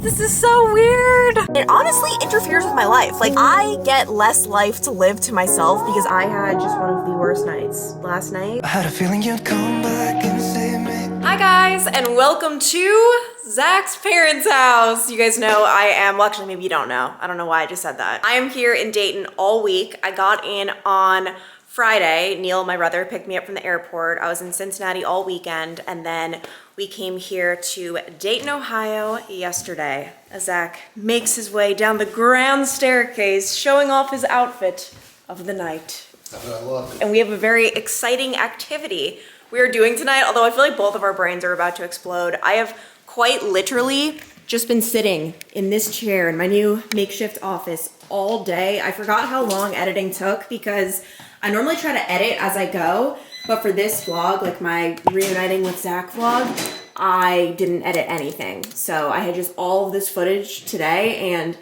This is so weird. It honestly interferes with my life. Like, I get less life to live to myself because I had just one of the worst nights last night. I had a feeling you'd come back and save me. Hi guys, and welcome to Zach's parents' house. You guys know I am, well actually maybe you don't know. I don't know why I just said that. I am here in Dayton all week. I got in on Friday. Neil, my brother, picked me up from the airport. I was in Cincinnati all weekend, and then we came here to Dayton, Ohio yesterday as Zach makes his way down the grand staircase, showing off his outfit of the night. That's what I love. And we have a very exciting activity we are doing tonight, although I feel like both of our brains are about to explode. I have quite literally just been sitting in this chair in my new makeshift office all day. I forgot how long editing took because I normally try to edit as I go, but for this vlog, like my reuniting with Zach vlog, I didn't edit anything. So I had just all of this footage today, and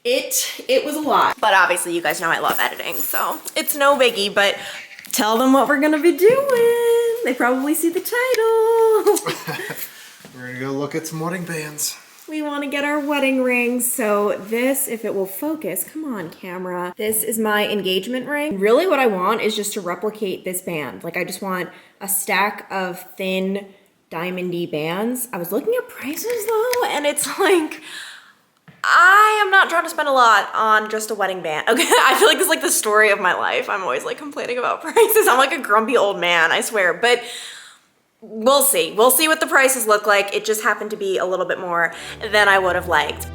it was a lot. But obviously you guys know I love editing, so it's no biggie, but tell them what we're gonna be doing. They probably see the title. We're gonna go look at some wedding bands. We want to get our wedding rings. So this, if it will focus, come on camera. This is my engagement ring. Really what I want is just to replicate this band. Like I just want a stack of thin diamondy bands. I was looking at prices though, and it's like, I am not trying to spend a lot on just a wedding band. Okay, I feel like this is like the story of my life. I'm always like complaining about prices. I'm like a grumpy old man, I swear. But we'll see. We'll see what the prices look like. It just happened to be a little bit more than I would have liked.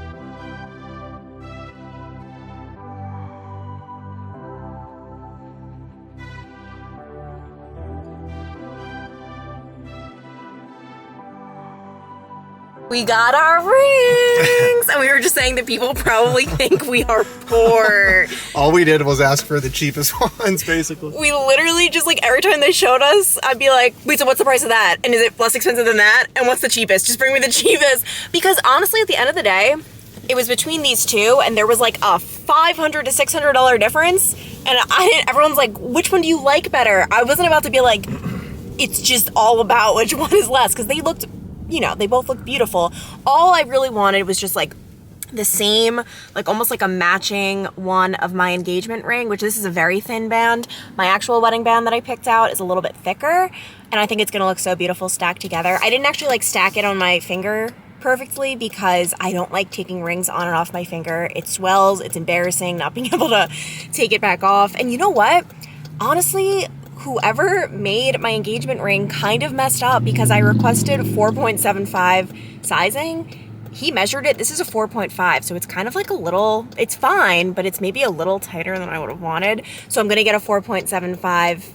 We got our rings! And we were just saying that people probably think we are poor. All we did was ask for the cheapest ones, basically. We literally just like every time they showed us, I'd be like, wait, so what's the price of that? And is it less expensive than that? And what's the cheapest? Just bring me the cheapest. Because honestly, at the end of the day, it was between these two and there was like a $500 to $600 difference. And everyone's like, which one do you like better? I wasn't about to be like, it's just all about which one is less. Because they looked, you know, they both look beautiful. All I really wanted was just like the same, like almost like a matching one of my engagement ring, which this is a very thin band. My actual wedding band that I picked out is a little bit thicker, and I think it's gonna look so beautiful stacked together. I didn't actually like stack it on my finger perfectly because I don't like taking rings on and off my finger. It swells, it's embarrassing not being able to take it back off. And you know what? Honestly, whoever made my engagement ring kind of messed up because I requested 4.75 sizing. He measured it. This is a 4.5, so it's kind of like a little, it's fine, but it's maybe a little tighter than I would have wanted. So I'm gonna get a 4.75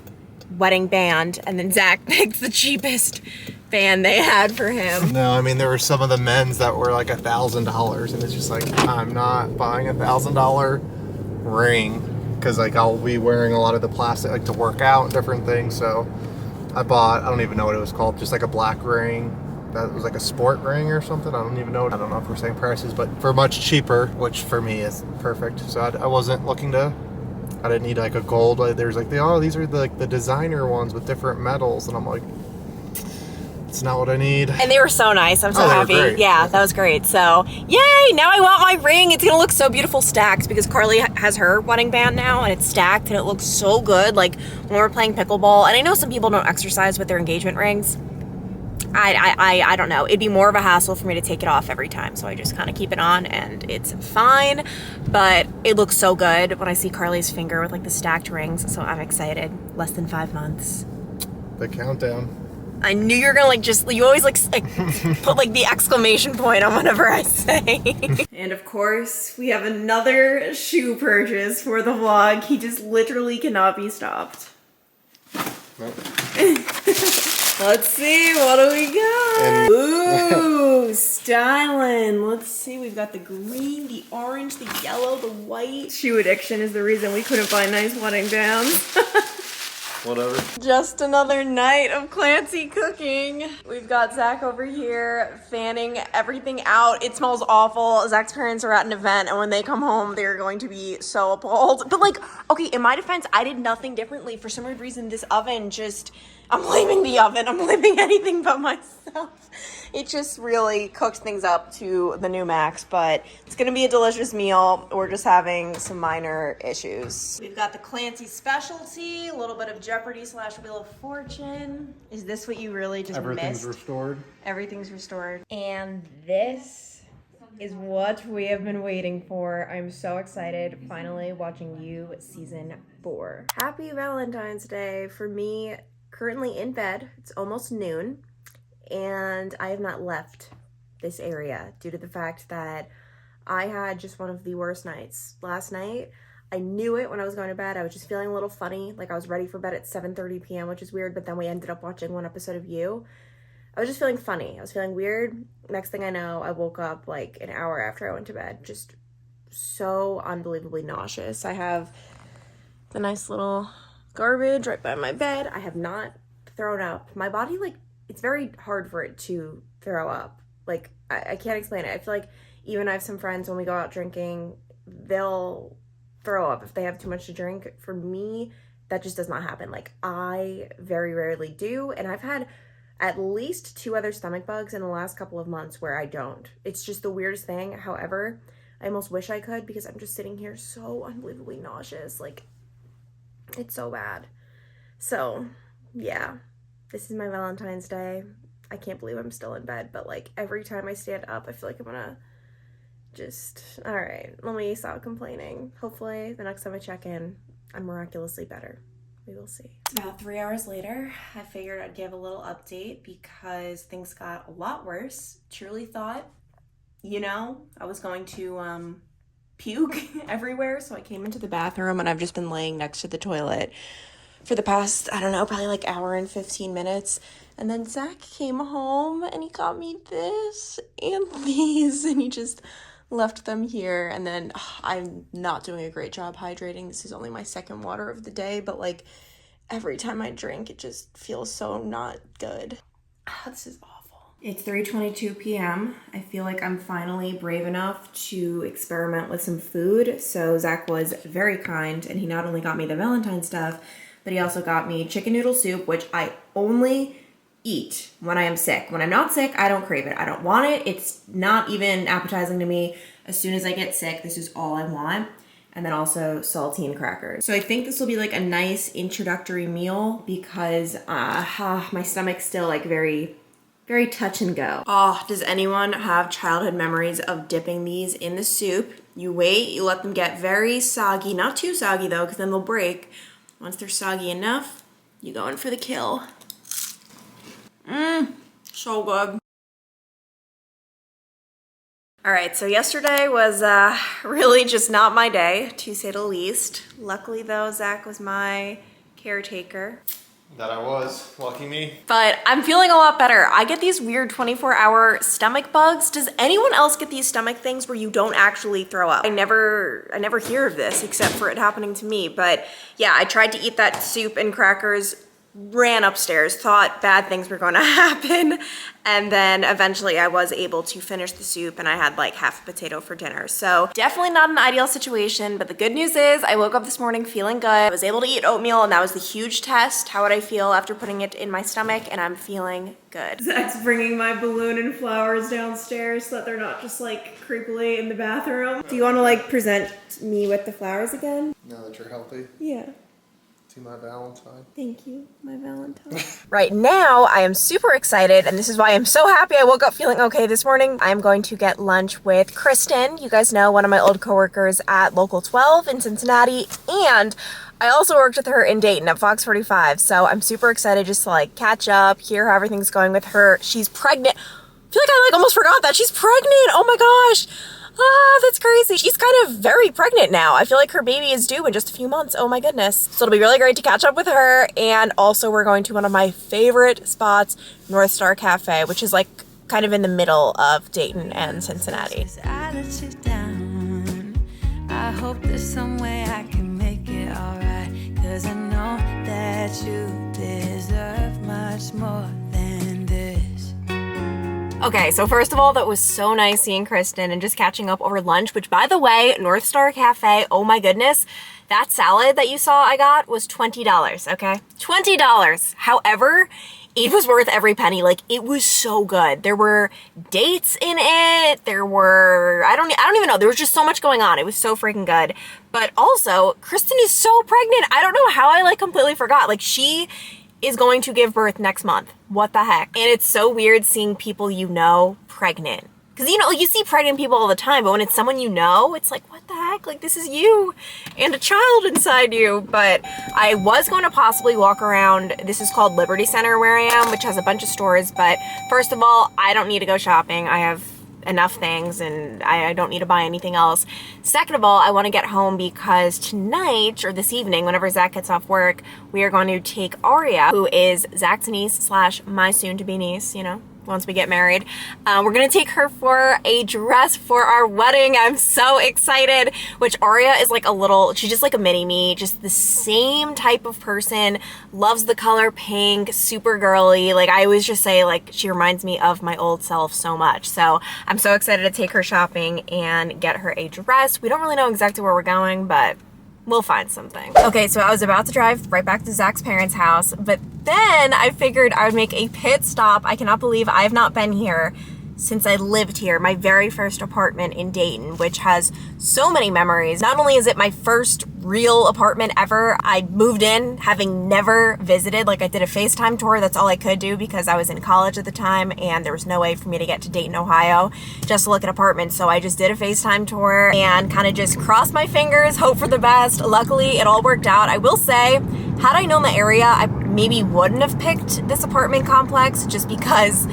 wedding band, and then Zach picked the cheapest band they had for him. No, I mean, there were some of the men's that were like $1,000, and it's just like, I'm not buying a $1,000 ring. Because like I'll be wearing a lot of the plastic like to work out and different things, so I bought, I don't even know what it was called, just like a black ring that was like a sport ring or something. I don't even know. I don't know if we're saying prices, but for much cheaper, which for me is perfect. So I wasn't looking to, I didn't need like a gold. There's like these are the designer ones with different metals, and I'm like, it's not what I need. And they were so nice. I'm so happy. Great. Yeah, that was great. So, yay! Now I want my ring. It's gonna look so beautiful stacked because Carly has her wedding band now, and it's stacked, and it looks so good. Like when we're playing pickleball, and I know some people don't exercise with their engagement rings. I don't know. It'd be more of a hassle for me to take it off every time, so I just kind of keep it on, and it's fine. But it looks so good when I see Carly's finger with like the stacked rings. So I'm excited. Less than 5 months. The countdown. I knew you were gonna you always like put like the exclamation point on whatever I say. And of course, we have another shoe purchase for the vlog. He just literally cannot be stopped. Nope. Let's see, what do we got? Ooh, styling. Let's see, we've got the green, the orange, the yellow, the white. Shoe addiction is the reason we couldn't find nice wedding bands. Whatever. Just another night of Clancy cooking. We've got Zach over here fanning everything out. It smells awful. Zach's parents are at an event, and when they come home, they're going to be so appalled. But like, okay, in my defense, I did nothing differently. For some weird reason, this oven just I'm blaming the oven. I'm blaming anything but myself. It just really cooked things up to the new max, but it's gonna be a delicious meal. We're just having some minor issues. We've got the Clancy specialty, a little bit of Jeopardy / Wheel of Fortune. Is this what you really just Everything's missed? restored. Everything's restored. And this is what we have been waiting for. I'm so excited, finally watching You season 4. Happy Valentine's Day. For me, currently in bed. It's almost noon, and I have not left this area due to the fact that I had just one of the worst nights. Last night, I knew it when I was going to bed. I was just feeling a little funny, like I was ready for bed at 7:30 p.m., which is weird, but then we ended up watching one episode of You. I was just feeling funny. I was feeling weird. Next thing I know, I woke up like an hour after I went to bed, just so unbelievably nauseous. I have the nice little garbage right by my bed. I have not thrown up. My body, like, it's very hard for it to throw up. Like, I can't explain it. I feel like even I have some friends, when we go out drinking, they'll throw up if they have too much to drink. For me, that just does not happen. Like, I very rarely do, and I've had at least 2 other stomach bugs in the last couple of months where I don't. It's just the weirdest thing. However, I almost wish I could, because I'm just sitting here so unbelievably nauseous. Like, it's so bad. So, yeah, this is my Valentine's Day. I can't believe I'm still in bed, but like every time I stand up, I feel like I'm gonna just, all right, let me stop complaining. Hopefully the next time I check in, I'm miraculously better. We will see. It's about 3 hours later. I figured I'd give a little update because things got a lot worse. Truly thought, you know, I was going to puke everywhere. So I came into the bathroom and I've just been laying next to the toilet for the past, I don't know, probably like hour and 15 minutes. And then Zach came home and he got me this and these, and he just left them here. And then I'm not doing a great job hydrating. This is only my second water of the day, but like every time I drink, it just feels so not good. This is awful. It's 3:22 p.m. I feel like I'm finally brave enough to experiment with some food. So Zach was very kind, and he not only got me the Valentine stuff, but he also got me chicken noodle soup, which I only eat when I am sick. When I'm not sick, I don't crave it. I don't want it. It's not even appetizing to me. As soon as I get sick, this is all I want. And then also saltine crackers. So I think this will be like a nice introductory meal because my stomach's still like very, very touch and go. Oh, does anyone have childhood memories of dipping these in the soup? You wait, you let them get very soggy. Not too soggy though, because then they'll break. Once they're soggy enough, you go in for the kill. So good. All right, so yesterday was really just not my day, to say the least. Luckily though, Zach was my caretaker. That I was. Lucky me. But I'm feeling a lot better. I get these weird 24-hour stomach bugs. Does anyone else get these stomach things where you don't actually throw up? I never hear of this except for it happening to me. But yeah, I tried to eat that soup and crackers, ran upstairs, thought bad things were going to happen, and then eventually I was able to finish the soup and I had like half a potato for dinner. So definitely not an ideal situation, but the good news is I woke up this morning feeling good. I was able to eat oatmeal, and that was the huge test. How would I feel after putting it in my stomach? And I'm feeling good. Zach's bringing my balloon and flowers downstairs so that they're not just like creepily in the bathroom. Do you want to like present me with the flowers again? Now that you're healthy. Yeah. To my Valentine. Thank you, my Valentine. Right now, I am super excited, and this is why I'm so happy I woke up feeling okay this morning. I'm going to get lunch with Kristen. You guys know, one of my old coworkers at Local 12 in Cincinnati, and I also worked with her in Dayton at Fox 45, so I'm super excited just to like catch up, hear how everything's going with her. She's pregnant. I feel like I like almost forgot that she's pregnant. Oh my gosh. Ah, that's crazy. She's kind of very pregnant now. I feel like her baby is due in just a few months. Oh my goodness. So it'll be really great to catch up with her. And also we're going to one of my favorite spots, North Star Cafe, which is like kind of in the middle of Dayton and Cincinnati. I let you down. I hope there's some way I can make it alright, 'cause I know that you deserve much more than this. Okay, so first of all, that was so nice seeing Kristen and just catching up over lunch, which by the way, North Star Cafe, oh my goodness, that salad that you saw I got was $20, okay? $20. However, it was worth every penny. Like, it was so good. There were dates in it. There were, I don't even know. There was just so much going on. It was so freaking good. But also, Kristen is so pregnant. I don't know how I like completely forgot. Like, she is going to give birth next month. What the heck? And it's so weird seeing people you know pregnant. Because, you know, you see pregnant people all the time, but when it's someone you know, it's like, what the heck? Like, this is you and a child inside you. But I was going to possibly walk around, this is called Liberty Center where I am, which has a bunch of stores. But first of all, I don't need to go shopping. I have enough things and I don't need to buy anything else. Second of all, I want to get home because tonight or this evening, whenever Zach gets off work, we are going to take Aria, who is Zach's niece / my soon-to-be niece, you know, once we get married. We're gonna take her for a dress for our wedding. I'm so excited. Which Aria is like a little, she's just like a mini me, just the same type of person, loves the color pink, super girly. Like, I always just say, like, she reminds me of my old self so much. So I'm so excited to take her shopping and get her a dress. We don't really know exactly where we're going, but we'll find something. Okay, so I was about to drive right back to Zach's parents' house, but then I figured I would make a pit stop. I cannot believe I have not been here since I lived here, my very first apartment in Dayton, which has so many memories. Not only is it my first real apartment ever, I moved in having never visited. Like, I did a FaceTime tour, that's all I could do because I was in college at the time and there was no way for me to get to Dayton, Ohio just to look at apartments. So I just did a FaceTime tour and kind of just crossed my fingers, hope for the best. Luckily, it all worked out. I will say, had I known the area, I maybe wouldn't have picked this apartment complex just because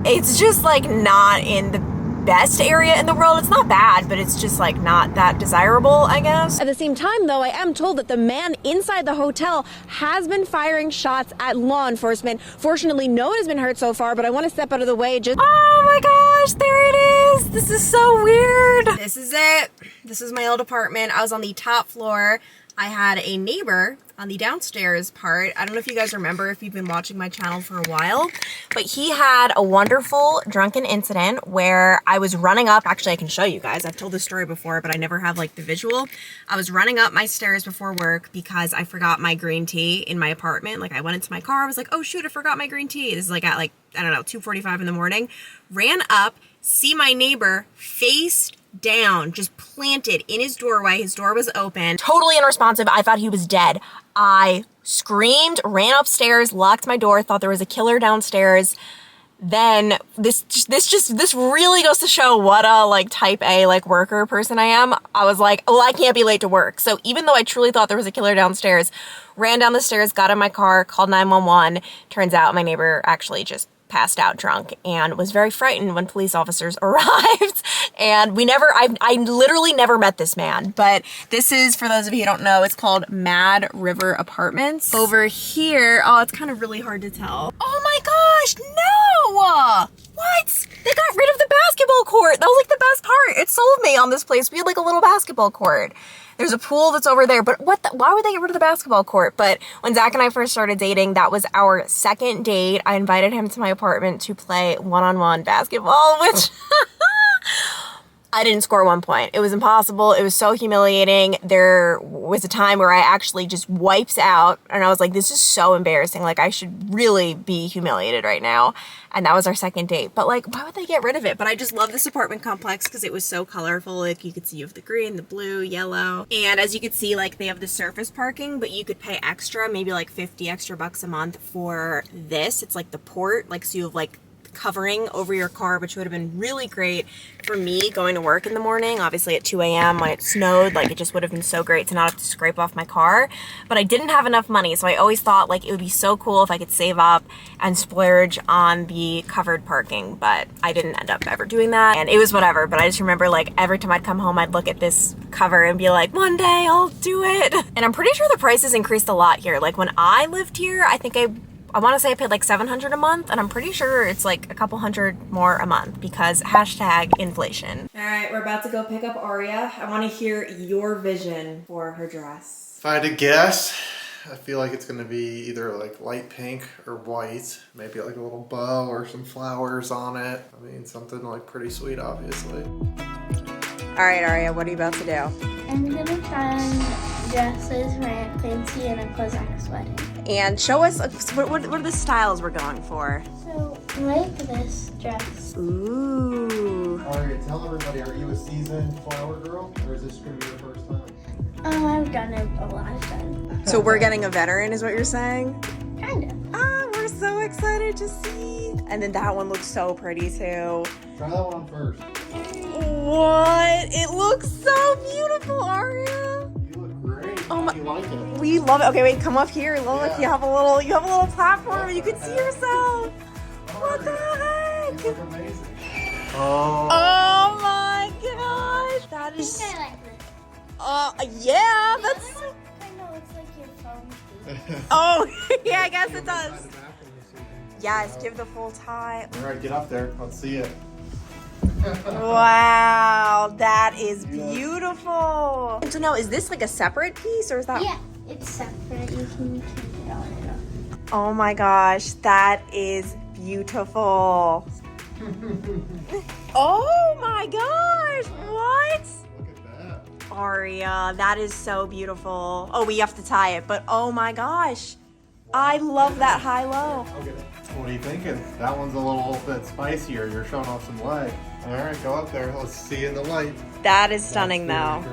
it's just like not in the best area in the world. It's not bad, but it's just like not that desirable, I guess. At the same time though, I am told that the man inside the hotel has been firing shots at law enforcement. Fortunately, no one has been hurt so far, but I want to step out of the way just— oh my gosh, there it is. This is so weird. This is it. This is my old apartment. I was on the top floor. I had a neighbor on the downstairs part. I don't know if you guys remember if you've been watching my channel for a while, but he had a wonderful drunken incident where I was running up. Actually, I can show you guys. I've told this story before, but I never have like the visual. I was running up my stairs before work because I forgot my green tea in my apartment. Like, I went into my car. I was like, oh shoot, I forgot my green tea. This is like at like, I don't know, 2:45 in the morning. Ran up, see my neighbor face down, just planted in his doorway. His door was open. Totally unresponsive. I thought he was dead. I screamed, ran upstairs, locked my door, thought there was a killer downstairs. Then this really goes to show what a like type A like worker person I am. I was like, well, I can't be late to work. So even though I truly thought there was a killer downstairs, ran down the stairs, got in my car, called 911. Turns out my neighbor actually just passed out drunk and was very frightened when police officers arrived. And I literally never met this man, but this is, for those of you who don't know, it's called Mad River Apartments. Over here, oh, it's kind of really hard to tell. Oh my gosh, no! What? They got rid of the basketball court. That was like the best part. It sold me on this place. We had like a little basketball court. There's a pool that's over there, but why would they get rid of the basketball court? But when Zach and I first started dating, that was our second date. I invited him to my apartment to play one-on-one basketball, which I didn't score 1 point. It was impossible. It was so humiliating. There was a time where I actually just wiped out and I was like, this is so embarrassing. Like, I should really be humiliated right now. And that was our second date. But like, why would they get rid of it? But I just love this apartment complex because it was so colorful. Like, you could see you have the green, the blue, yellow. And as you could see, like, they have the surface parking, but you could pay extra, maybe like 50 extra bucks a month for this. It's like the port, like, so you have like covering over your car, which would have been really great for me going to work in the morning, obviously at 2 a.m. when it snowed. Like, it just would have been so great to not have to scrape off my car. But I didn't have enough money, so I always thought like it would be so cool if I could save up and splurge on the covered parking, but I didn't end up ever doing that, and it was whatever. But I just remember, like, every time I'd come home, I'd look at this cover and be like, one day I'll do it. And I'm pretty sure the prices increased a lot here. Like, when I lived here, I think I want to say I paid like $700 a month, and I'm pretty sure it's like a couple hundred more a month because #inflation. All right, we're about to go pick up Aria. I want to hear your vision for her dress. If I had to guess, I feel like it's gonna be either like light pink or white, maybe like a little bow or some flowers on it. I mean, something like pretty sweet, obviously. All right, Aria, what are you about to do? I'm gonna try on dresses for Aunt Quincy and Uncle Zach's wedding. And show us, what are the styles we're going for? So, like this dress. Ooh. Alright, tell everybody, are you a seasoned flower girl, or is this gonna be your first time? I've done it a lot of times. So we're getting a veteran is what you're saying? Kind of. Ah, we're so excited to see. And then that one looks so pretty too. Try that one on first. What? It looks so beautiful, Aria. You look great. Oh my- You like it? We love it. Okay, wait, come up here. Look, Yeah. you have a little platform where you can see yourself. What the heck? You look amazing. Oh. Oh my gosh. That I is think I like this. yeah, that's Kind of looks like your phone case. oh yeah, I guess it does. Yes, give the full tie. Alright, get up there. Let's see it. Wow, that is beautiful. So now, is this like a separate piece or is that? Yeah, it's separate. You can keep it on. Oh my gosh, that is beautiful. Oh my gosh, what? Look at that. Aria, that is so beautiful. Oh, we have to tie it, but oh my gosh. I love that high-low. Okay. What are you thinking? That one's a little bit spicier. You're showing off some leg. Alright, go up there. Let's see in the light. That is stunning though.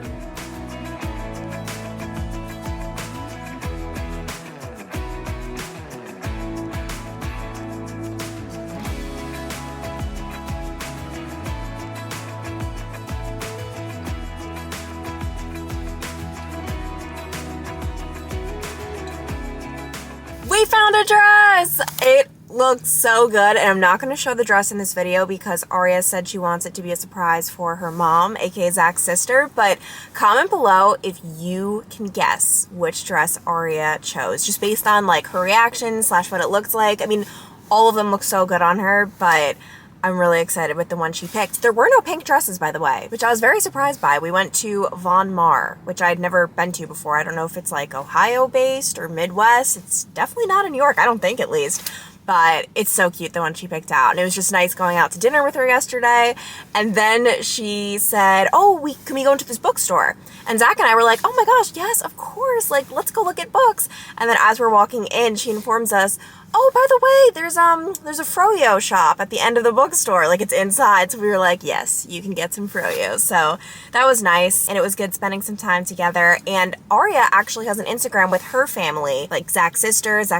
We found a dress! It looks so good, and I'm not going to show the dress in this video because Aria said she wants it to be a surprise for her mom, aka Zach's sister, but comment below if you can guess which dress Aria chose, just based on like her reaction / what it looks like. I mean, all of them look so good on her, but I'm really excited with the one she picked. There were no pink dresses, by the way, which I was very surprised by. We went to Von Mar, which I'd never been to before. I don't know if it's like Ohio-based or Midwest. It's definitely not in New York, I don't think at least. But it's so cute, the one she picked out. And it was just nice going out to dinner with her yesterday. And then she said, oh, can we go into this bookstore? And Zach and I were like, oh my gosh, yes, of course. Like, let's go look at books. And then as we're walking in, she informs us, oh, by the way, there's a froyo shop at the end of the bookstore. Like, it's inside. So we were like, yes, you can get some froyo. So that was nice. And it was good spending some time together. And Aria actually has an Instagram with her family, like Zach's sister's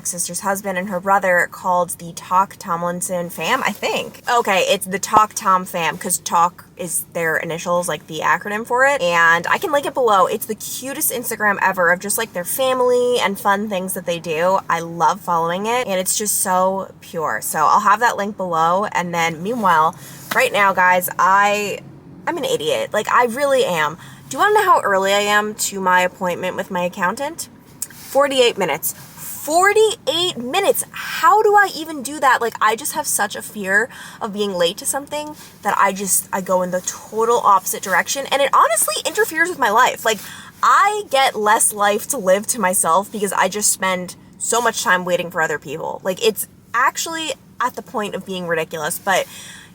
husband, and her brother, called the Talk Tomlinson fam, I think. Okay, it's the Talk Tom fam, because Talk is their initials, like the acronym for it. And I can link it below. It's the cutest Instagram ever of just like their family and fun things that they do. I love following it, and it's just so pure. So I'll have that link below. And then meanwhile, right now, guys, I'm an idiot. Like, I really am. Do you want to know how early I am to my appointment with my accountant? 48 minutes. 48 minutes. How do I even do that? Like, I just have such a fear of being late to something that I go in the total opposite direction, and it honestly interferes with my life. Like, I get less life to live to myself because I just spend so much time waiting for other people. Like, it's actually at the point of being ridiculous, but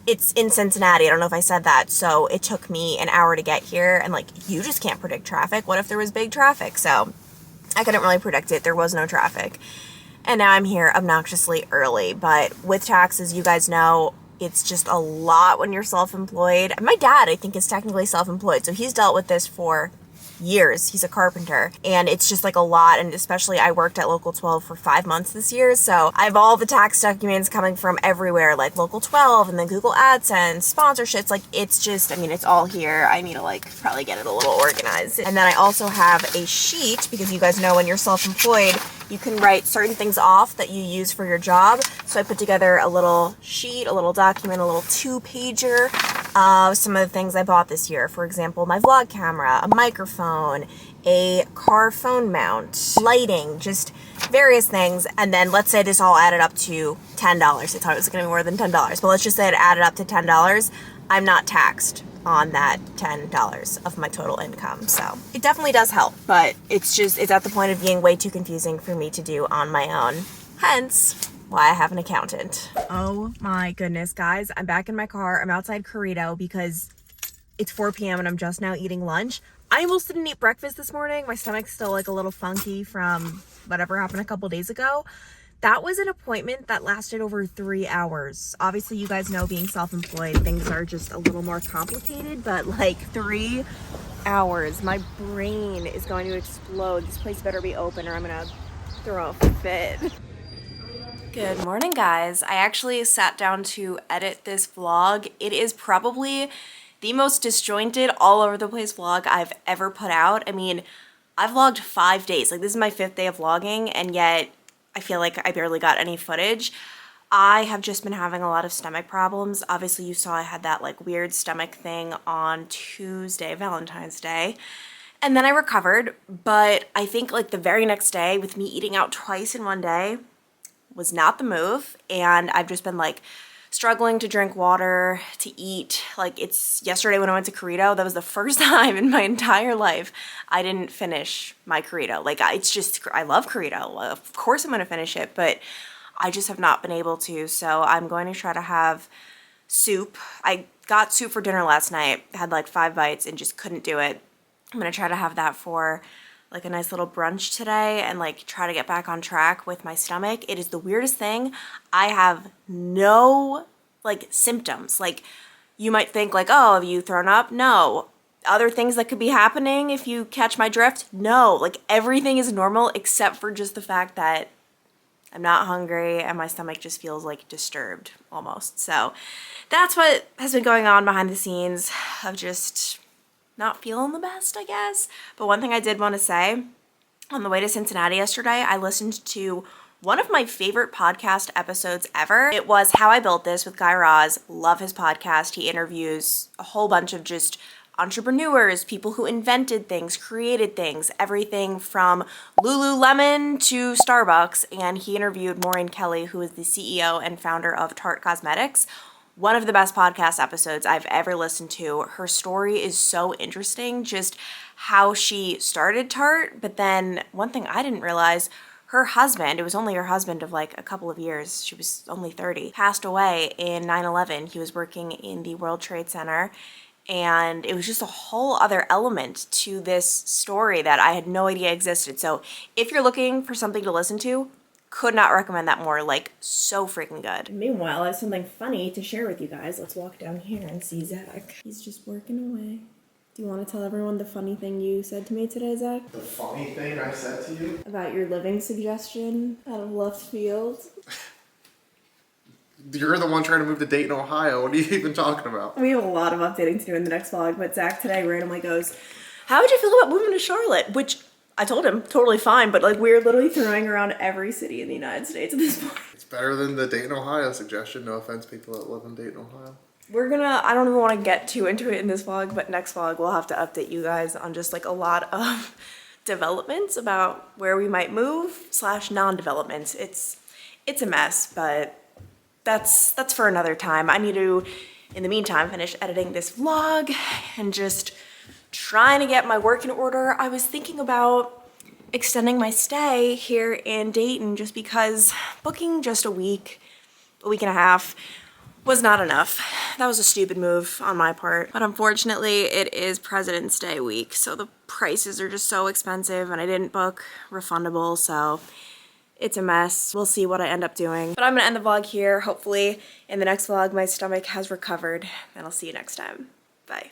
it's in Cincinnati. I don't know if I said that. So it took me an hour to get here, and like, you just can't predict traffic. What if there was big traffic? So I couldn't really predict it. There was no traffic. And now I'm here obnoxiously early. But with taxes, you guys know, it's just a lot when you're self-employed. My dad, I think, is technically self-employed. So he's dealt with this for years. He's a carpenter, and it's just like a lot. And especially, I worked at Local 12 for 5 months this year, so I have all the tax documents coming from everywhere, like Local 12 and then Google AdSense, sponsorships. Like, it's just, I mean, it's all here. I need to like probably get it a little organized. And then I also have a sheet, because you guys know when you're self-employed, you can write certain things off that you use for your job. So I put together a little sheet, a little document, a little 2-pager of some of the things I bought this year. For example, my vlog camera, a microphone, a car phone mount, lighting, just various things. And then let's say this all added up to $10. I thought it was going to be more than $10, but let's just say it added up to $10. I'm not taxed on that $10 of my total income. So it definitely does help, but it's at the point of being way too confusing for me to do on my own. Hence why I have an accountant. Oh my goodness, guys. I'm back in my car. I'm outside Corrido because it's 4 p.m. and I'm just now eating lunch. I almost didn't eat breakfast this morning. My stomach's still like a little funky from whatever happened a couple days ago. That was an appointment that lasted over 3 hours. Obviously, you guys know being self-employed, things are just a little more complicated, but like 3 hours. My brain is going to explode. This place better be open or I'm gonna throw a fit. Good morning, guys. I actually sat down to edit this vlog. It is probably the most disjointed, all over the place vlog I've ever put out. I mean, I've vlogged 5 days. Like, this is my 5th day of vlogging, and yet I feel like I barely got any footage. I have just been having a lot of stomach problems. Obviously, you saw I had that like weird stomach thing on Tuesday, Valentine's Day. And then I recovered, but I think like the very next day, with me eating out twice in one day, was not the move. And I've just been like struggling to drink water, to eat. Like, it's yesterday when I went to Corrido, that was the first time in my entire life I didn't finish my Corrido. Like, it's just, I love Corrido. Of course I'm gonna finish it, but I just have not been able to. So I'm going to try to have soup. I got soup for dinner last night, had like 5 bites and just couldn't do it. I'm gonna try to have that for like a nice little brunch today and like try to get back on track with my stomach. It is the weirdest thing. I have no like symptoms. Like, you might think like, oh, have you thrown up? No. Other things that could be happening if you catch my drift? No. Like, everything is normal except for just the fact that I'm not hungry and my stomach just feels like disturbed almost. So that's what has been going on behind the scenes of just not feeling the best, I guess. But one thing I did want to say, on the way to Cincinnati yesterday, I listened to one of my favorite podcast episodes ever. It was How I Built This with Guy Raz. Love his podcast. He interviews a whole bunch of just entrepreneurs, people who invented things, created things, everything from Lululemon to Starbucks. And he interviewed Maureen Kelly, who is the CEO and founder of Tarte Cosmetics. One of the best podcast episodes I've ever listened to. Her story is so interesting, just how she started Tarte, but then one thing I didn't realize, her husband, it was only her husband of like a couple of years, she was only 30, passed away in 9/11. He was working in the World Trade Center, and it was just a whole other element to this story that I had no idea existed. So if you're looking for something to listen to, could not recommend that more. Like, so freaking good. Meanwhile, I have something funny to share with you guys. Let's walk down here and see Zach. He's just working away. Do you want to tell everyone the funny thing you said to me today, Zach? The funny thing I said to you? About your living suggestion out of left field? You're the one trying to move to Dayton, Ohio. What are you even talking about? We have a lot of updating to do in the next vlog, but Zach today randomly goes, how would you feel about moving to Charlotte? Which I told him, totally fine, but like, we're literally throwing around every city in the United States at this point. It's better than the Dayton, Ohio suggestion. No offense, people that live in Dayton, Ohio. I don't even want to get too into it in this vlog, but next vlog we'll have to update you guys on just like a lot of developments about where we might move / non-developments. It's a mess, but that's for another time. I need to, in the meantime, finish editing this vlog and just trying to get my work in order. I was thinking about extending my stay here in Dayton just because booking just a week and a half was not enough. That was a stupid move on my part. But unfortunately, it is President's Day week, so the prices are just so expensive, and I didn't book refundable, so it's a mess. We'll see what I end up doing. But I'm gonna end the vlog here. Hopefully, in the next vlog, my stomach has recovered, and I'll see you next time. Bye.